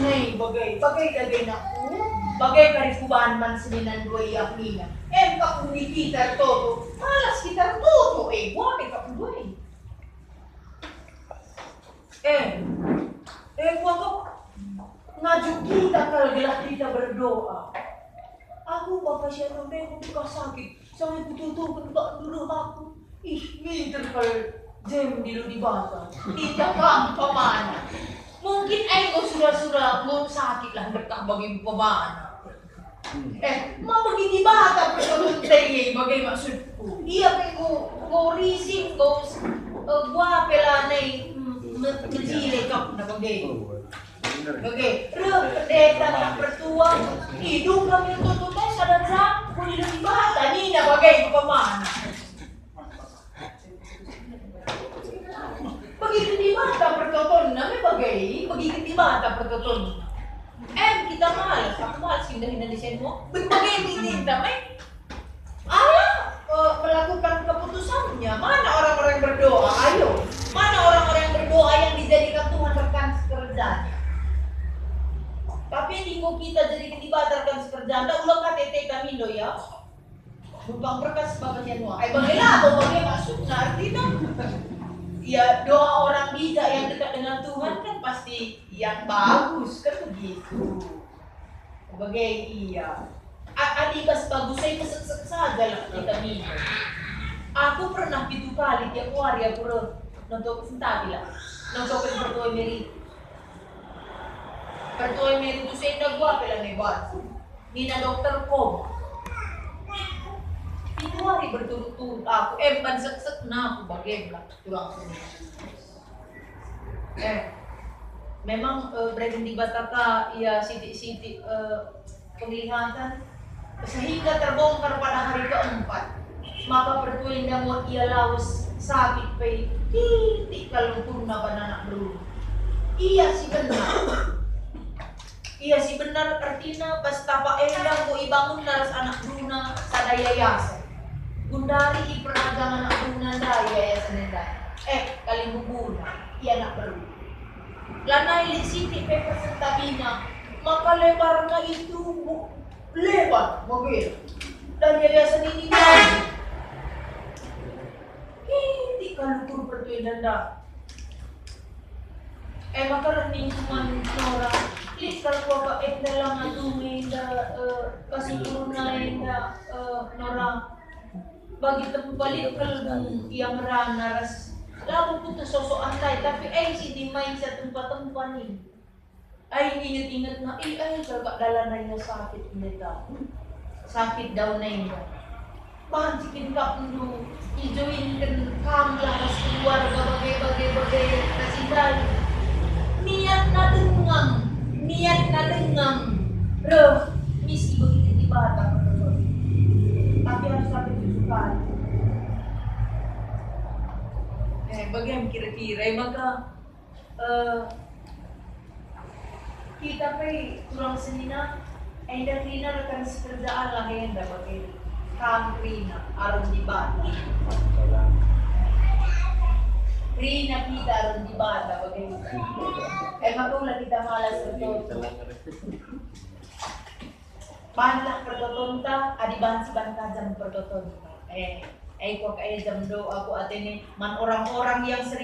Nay, bagay dagay na ko. Bagay karikubahan man sininan dua iyak nina. Kung kita toto, malas kita toto buwan ka buwan. Kuwa ko, ngajuk kita kalagalah kita berdoa. Aku bapak siya nung kung kasakit. Sampai kututupan ka dulu aku. Minter kal jem di bata. Ita ka ang pamana. Mungkin ay ko sura-sura mo sakit lang berkah bagi pamana. Mabagi bata pero tayo bagay maksudku. Iya ko rising ko guwape la nay menjile kap na bagay. Bagay. Deta na pertua. Hidung kami tututay sa dansa. Kung ilang bata ni na bagay pamana. Begitu di mata pertoton na may bagay, begitu di mata pertoton. Kita malas, aku malas hindahin desain mo. Bagay hindi damay. Melakukan keputusannya. Mana orang-orang yang berdoa? Ayo. Mana orang-orang yang berdoa yang dijadikan Tuhan rekan sekerjanya? Tapi hindi mo kita jadikan dibatalkan sekerjaan. Dah ulang KTT kami do ya. Lubang berkas bagainya doa. Bagaimana? Bagaimana maksudnya? Artinya ya doa orang bijak yang dekat dengan Tuhan kan pasti yang bagus kan begitu. Sebagai iya. Adibas bagus saya kesek-kesek saja lah kita minum. Aku pernah 7 kali tiap hari aku nonton sentabi lah. Nonton pertoy meri. Pertoy meri tu saya dah gua pelang hebat. Nina dokter kom. 7 hari berturut-turut aku ban sek-sek na aku bagaimana kurang sini. Memang berhenti bataka ya sidik-sidik penglihatan sehingga terbongkar pada hari keempat. Maka pertuin yang mau ia laus sakit pe titik kalau purna pada anak beru. Iya sih benar artinya pas tapa endang ko ibangun naras anak bruna sadaya yayasan. Gundari iperagang anak bruna daya yayasan nenda. Kali bubuna iya anak beru. Lanai di sini paper sentabina maka lebarnya itu lebar mobil dan yayasan ini lagi. Hindi kalukur pertuin nanda. Maka rening cuman orang please kalau ka lang adumi da kasipurna da nora bagi tempat kalbung yang ranas lalu putus sosok antay tapi si di main sa tempat-tempat ni ingat-ingat na kalau dala na yung sakit nila sakit daw na yun bahan sikin ka puno ijoin kan kam lakas keluarga bagay kasi dahil niat na dengang misi begitu di bata tapi harus sampai 7 kali bagaimana kira-kira maka kita kurang senina dan Rina rekan sekerjaan lah yang dapat kam Rina arum di bata Rina kita arum di bata bagaimana maka kita malas bertoto banlah pertotonta adiban si ban kajam pertotonta kok jam do aku atene man orang-orang yang sering